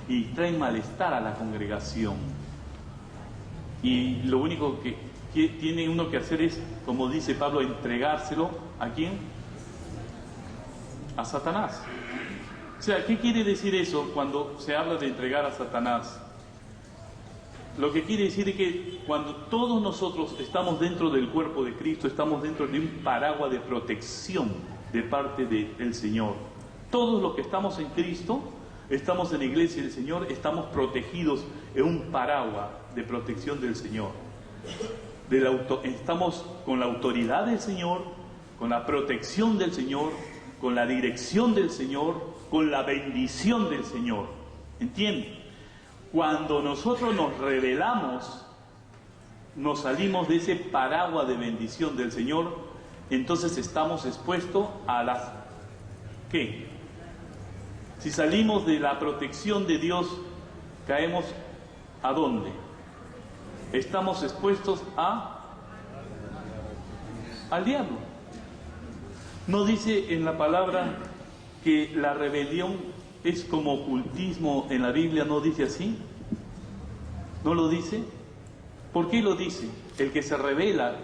y traen malestar a la congregación. Y lo único que tiene uno que hacer es, como dice Pablo, entregárselo ¿a quién? A Satanás. O sea, ¿qué quiere decir eso cuando se habla de entregar a Satanás? Lo que quiere decir es que cuando todos nosotros estamos dentro del cuerpo de Cristo, estamos dentro de un paraguas de protección de parte del Señor. Todos los que estamos en Cristo, estamos en la iglesia del Señor, estamos protegidos en un paraguas de protección del Señor. Estamos con la autoridad del Señor, con la protección del Señor, con la dirección del Señor, con la bendición del Señor. ¿Entienden? Cuando nosotros nos rebelamos, nos salimos de ese paraguas de bendición del Señor, entonces estamos expuestos a las... ¿qué? Si salimos de la protección de Dios, caemos ¿a dónde? Estamos expuestos al diablo. ¿No dice en la palabra que la rebelión es como ocultismo en la Biblia? ¿No dice así? ¿No lo dice? ¿Por qué lo dice? El que se rebela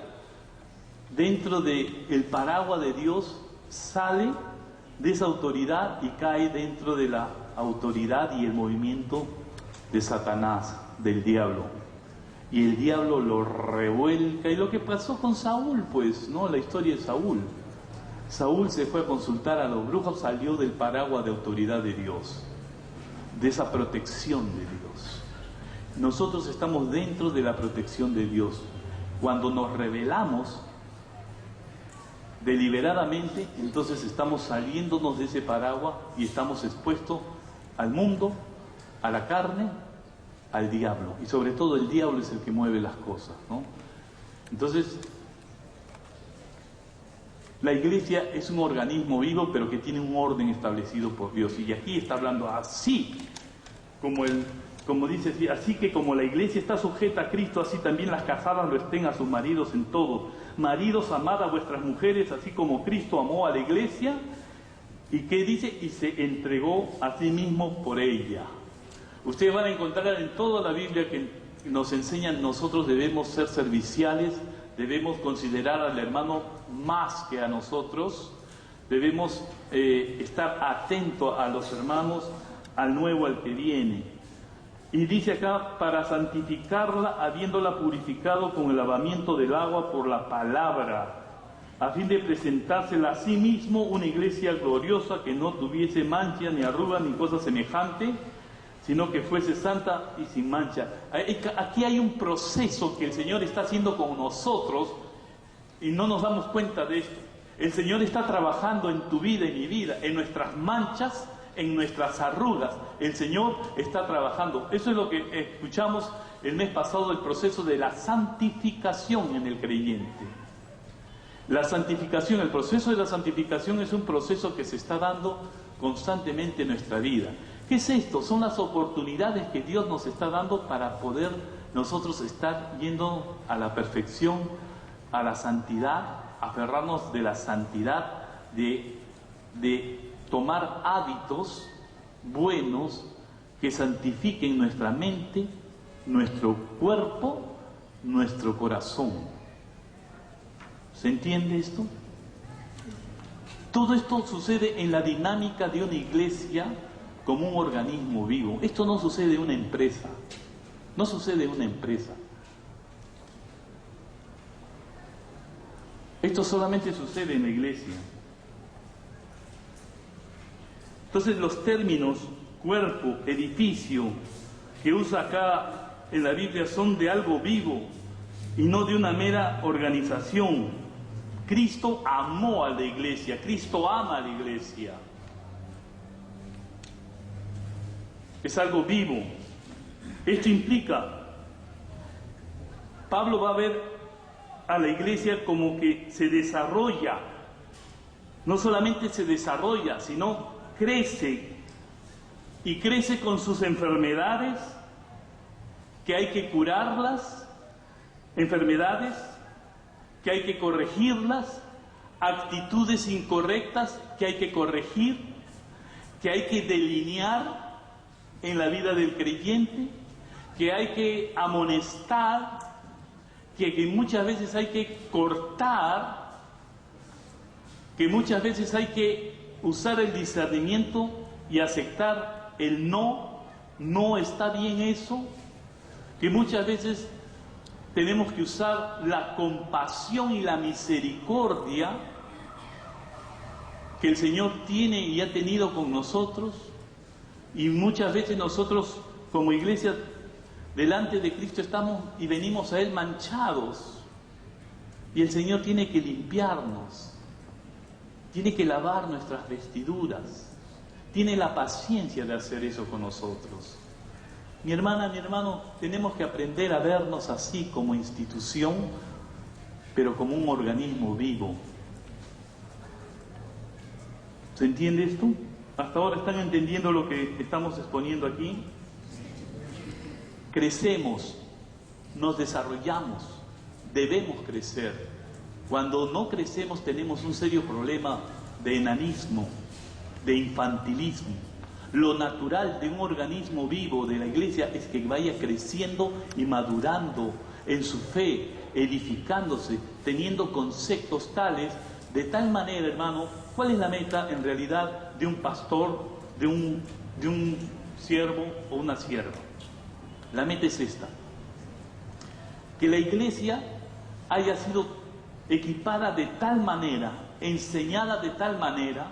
dentro del paraguas de Dios sale de esa autoridad y cae dentro de la autoridad y el movimiento de Satanás, del diablo. Y el diablo lo revuelca. Y lo que pasó con Saúl, pues, ¿no? La historia de Saúl. Saúl se fue a consultar a los brujos, salió del paraguas de autoridad de Dios, de esa protección de Dios. Nosotros estamos dentro de la protección de Dios. Cuando nos rebelamos deliberadamente, entonces estamos saliéndonos de ese paraguas y estamos expuestos al mundo, a la carne, al diablo. Y sobre todo el diablo es el que mueve las cosas, ¿no? Entonces, la iglesia es un organismo vivo, pero que tiene un orden establecido por Dios. Y aquí está hablando así, como dice así, así que como la iglesia está sujeta a Cristo, así también las casadas lo estén a sus maridos en todo. Maridos, amad a vuestras mujeres, así como Cristo amó a la iglesia. ¿Y qué dice? Y se entregó a sí mismo por ella. Ustedes van a encontrar en toda la Biblia que nos enseñan nosotros debemos ser serviciales, debemos considerar al hermano más que a nosotros, debemos estar atentos a los hermanos, al nuevo, al que viene. Y dice acá, para santificarla, habiéndola purificado con el lavamiento del agua por la palabra, a fin de presentársela a sí mismo una iglesia gloriosa que no tuviese mancha, ni arruga, ni cosa semejante, sino que fuese santa y sin mancha. Aquí hay un proceso que el Señor está haciendo con nosotros y no nos damos cuenta de esto. El Señor está trabajando en tu vida y mi vida, en nuestras manchas, en nuestras arrugas. El Señor está trabajando. Eso es lo que escuchamos el mes pasado, el proceso de la santificación en el creyente. La santificación, el proceso de la santificación es un proceso que se está dando constantemente en nuestra vida. ¿Qué es esto? Son las oportunidades que Dios nos está dando para poder nosotros estar yendo a la perfección, a la santidad, aferrarnos de la santidad, de tomar hábitos buenos que santifiquen nuestra mente, nuestro cuerpo, nuestro corazón. ¿Se entiende esto? Todo esto sucede en la dinámica de una iglesia como un organismo vivo. Esto no sucede en una empresa. No sucede en una empresa. Esto solamente sucede en la iglesia. Entonces los términos cuerpo, edificio, que usa acá en la Biblia son de algo vivo y no de una mera organización. Cristo amó a la iglesia, Cristo ama a la iglesia. Es algo vivo. Esto implica, Pablo va a ver a la iglesia como que se desarrolla. No solamente se desarrolla, sino crece. Y crece con sus enfermedades, que hay que curarlas, enfermedades que hay que corregirlas, actitudes incorrectas que hay que corregir, que hay que delinear, en la vida del creyente, que hay que amonestar, que muchas veces hay que cortar, que muchas veces hay que usar el discernimiento y aceptar el no, no está bien eso, que muchas veces tenemos que usar la compasión y la misericordia que el Señor tiene y ha tenido con nosotros, y muchas veces nosotros como iglesia delante de Cristo estamos y venimos a Él manchados, y el Señor tiene que limpiarnos, tiene que lavar nuestras vestiduras, tiene la paciencia de hacer eso con nosotros. Mi hermana, mi hermano, tenemos que aprender a vernos así como institución, pero como un organismo vivo. ¿Se entiende esto? ¿Hasta ahora están entendiendo lo que estamos exponiendo aquí? Crecemos, nos desarrollamos, debemos crecer. Cuando no crecemos tenemos un serio problema de enanismo, de infantilismo. Lo natural de un organismo vivo de la iglesia es que vaya creciendo y madurando en su fe, edificándose, teniendo conceptos tales, de tal manera, hermano. ¿Cuál es la meta en realidad de un pastor, de un siervo o una sierva? La meta es esta: que la iglesia haya sido equipada de tal manera, enseñada de tal manera,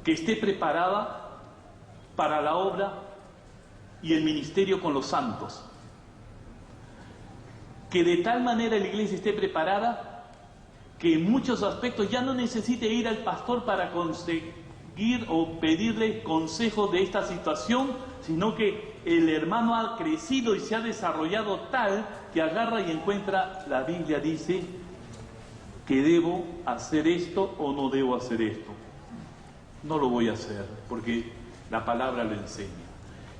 que esté preparada para la obra y el ministerio con los santos. Que de tal manera la iglesia esté preparada que en muchos aspectos ya no necesite ir al pastor para conseguir o pedirle consejo de esta situación, sino que el hermano ha crecido y se ha desarrollado tal que agarra y encuentra, la Biblia dice que debo hacer esto o no debo hacer esto. No lo voy a hacer porque la palabra lo enseña.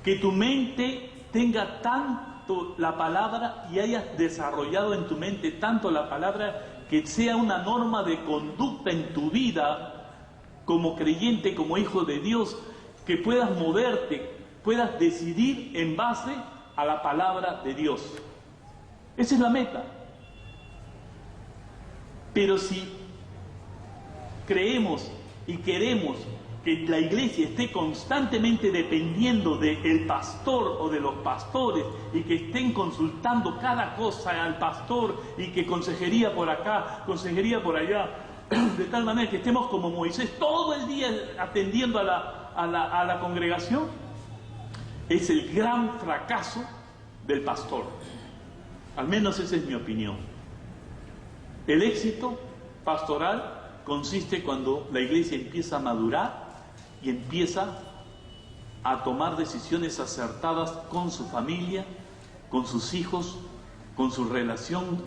Que tu mente tenga tanto la palabra y hayas desarrollado en tu mente tanto la palabra, que sea una norma de conducta en tu vida como creyente, como hijo de Dios, que puedas moverte, puedas decidir en base a la palabra de Dios. Esa es la meta. Pero si creemos y queremos que la iglesia esté constantemente dependiendo del pastor o de los pastores, y que estén consultando cada cosa al pastor, y que consejería por acá, consejería por allá, de tal manera que estemos como Moisés todo el día atendiendo a la congregación, es el gran fracaso del pastor. Al menos esa es mi opinión. El éxito pastoral consiste cuando la iglesia empieza a madurar y empieza a tomar decisiones acertadas con su familia, con sus hijos, con su relación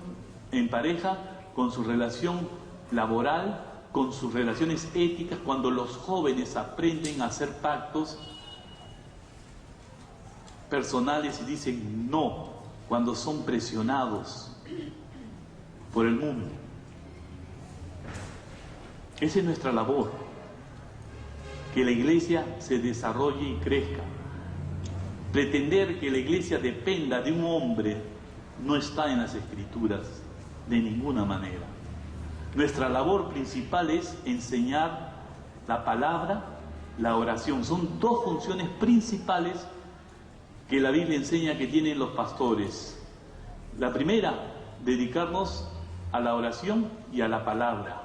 en pareja, con su relación laboral, con sus relaciones éticas, cuando los jóvenes aprenden a hacer pactos personales y dicen no, cuando son presionados por el mundo. Esa es nuestra labor. Que la iglesia se desarrolle y crezca. Pretender que la iglesia dependa de un hombre no está en las Escrituras de ninguna manera. Nuestra labor principal es enseñar la palabra, la oración. Son dos funciones principales que la Biblia enseña que tienen los pastores. La primera, dedicarnos a la oración y a la palabra.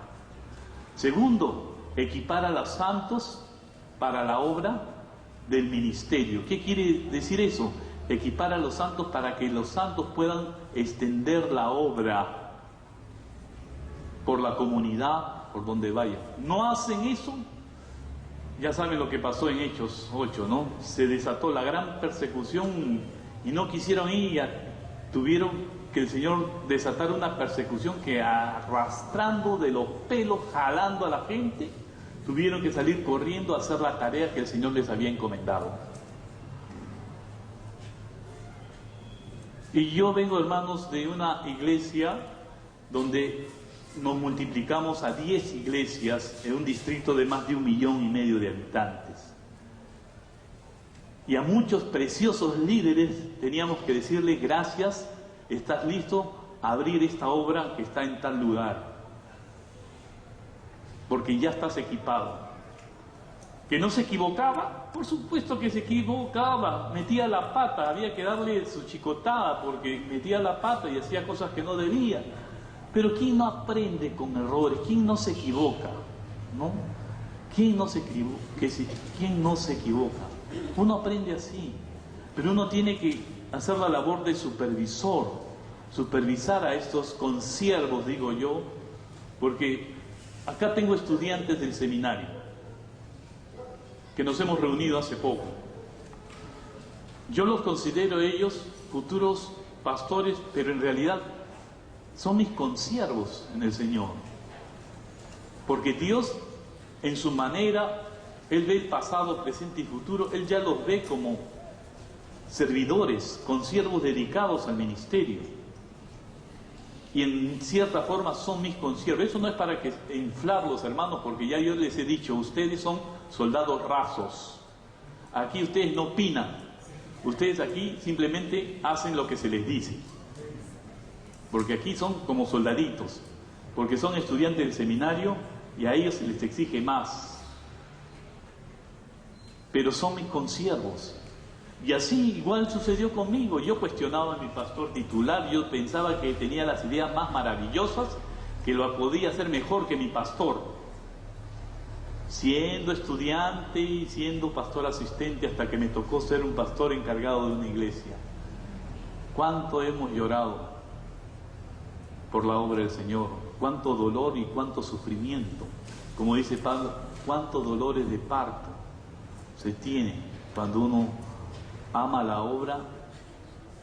Segundo, equipar a los santos para la obra del ministerio. ¿Qué quiere decir eso? Equipar a los santos para que los santos puedan extender la obra por la comunidad, por donde vayan. No hacen eso, ya saben lo que pasó en Hechos 8, ¿no? Se desató la gran persecución y no quisieron ir, y tuvieron que el Señor desatar una persecución que, arrastrando de los pelos, jalando a la gente, tuvieron que salir corriendo a hacer la tarea que el Señor les había encomendado. Y yo vengo, hermanos, de una iglesia donde nos multiplicamos a 10 iglesias en un distrito de más de 1,5 millones de habitantes. Y a muchos preciosos líderes teníamos que decirle: gracias, estás listo a abrir esta obra que está en tal lugar, porque ya estás equipado. ¿Que no se equivocaba? Por supuesto que se equivocaba, metía la pata, había que darle su chicotada porque metía la pata y hacía cosas que no debía. Pero ¿quién no aprende con errores? ¿Quién no se equivoca? ¿No? ¿Quién no se equivoca? ¿Quién no se equivoca? Uno aprende así, pero uno tiene que hacer la labor de supervisor, supervisar a estos consiervos, digo yo, porque acá tengo estudiantes del seminario que nos hemos reunido hace poco. Yo los considero ellos futuros pastores, pero en realidad son mis consiervos en el Señor, porque Dios en su manera, Él ve el pasado, presente y futuro, Él ya los ve como servidores, consiervos dedicados al ministerio, y en cierta forma son mis consiervos. Eso no es para que inflarlos, hermanos, porque ya yo les he dicho, ustedes son soldados rasos, aquí ustedes no opinan, ustedes aquí simplemente hacen lo que se les dice, porque aquí son como soldaditos, porque son estudiantes del seminario y a ellos se les exige más, pero son mis consiervos. Y así igual sucedió conmigo. Yo cuestionaba a mi pastor titular, yo pensaba que tenía las ideas más maravillosas, que lo podía hacer mejor que mi pastor, siendo estudiante y siendo pastor asistente, hasta que me tocó ser un pastor encargado de una iglesia. Cuánto hemos llorado por la obra del Señor, cuánto dolor y cuánto sufrimiento. Como dice Pablo, cuántos dolores de parto se tiene cuando uno ama la obra,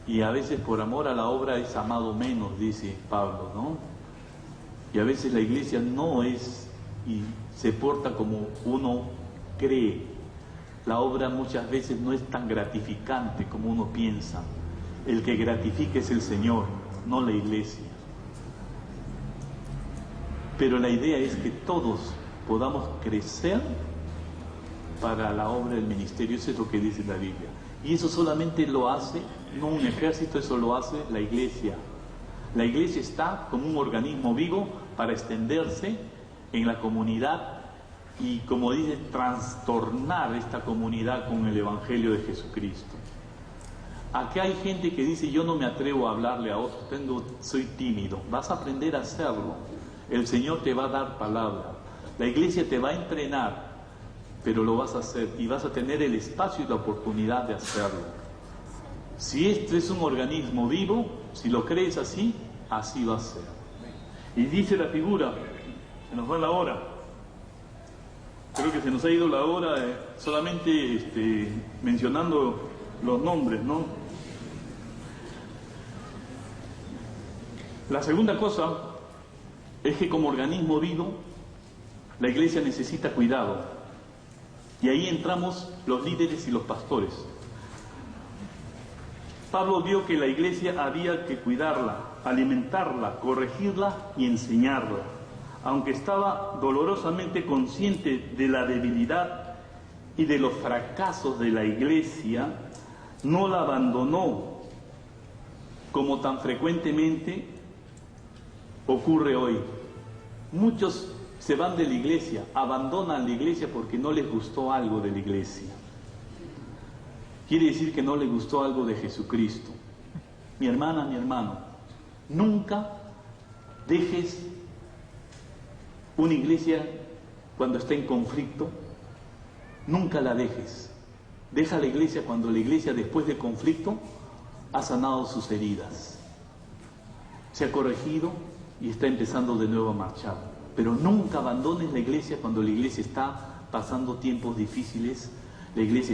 y a veces por amor a la obra es amado menos, dice Pablo, ¿no? Y a veces la iglesia no es y se porta como uno cree. La obra muchas veces no es tan gratificante como uno piensa. El que gratifica es el Señor, no la iglesia. Pero la idea es que todos podamos crecer para la obra del ministerio. Eso es lo que dice la Biblia. Y eso solamente lo hace, no un ejército, eso lo hace la iglesia. La iglesia está como un organismo vivo para extenderse en la comunidad y, como dice, trastornar esta comunidad con el Evangelio de Jesucristo. Acá hay gente que dice: yo no me atrevo a hablarle a otros, soy tímido. Vas a aprender a hacerlo. El Señor te va a dar palabra. La iglesia te va a entrenar, pero lo vas a hacer y vas a tener el espacio y la oportunidad de hacerlo. Si esto es un organismo vivo, si lo crees así, así va a ser. Y dice la figura, se nos va la hora. Creo que se nos ha ido la hora solamente mencionando los nombres, ¿no? La segunda cosa es que como organismo vivo, la iglesia necesita cuidado. Y ahí entramos los líderes y los pastores. Pablo vio que la iglesia había que cuidarla, alimentarla, corregirla y enseñarla. Aunque estaba dolorosamente consciente de la debilidad y de los fracasos de la iglesia, no la abandonó, como tan frecuentemente ocurre hoy. Muchos se van de la iglesia, abandonan la iglesia porque no les gustó algo de la iglesia. Quiere decir que no les gustó algo de Jesucristo. Mi hermana, mi hermano, nunca dejes una iglesia cuando está en conflicto, nunca la dejes. Deja la iglesia cuando la iglesia, después del conflicto, ha sanado sus heridas, se ha corregido y está empezando de nuevo a marchar. Pero nunca abandones la iglesia cuando la iglesia está pasando tiempos difíciles, la iglesia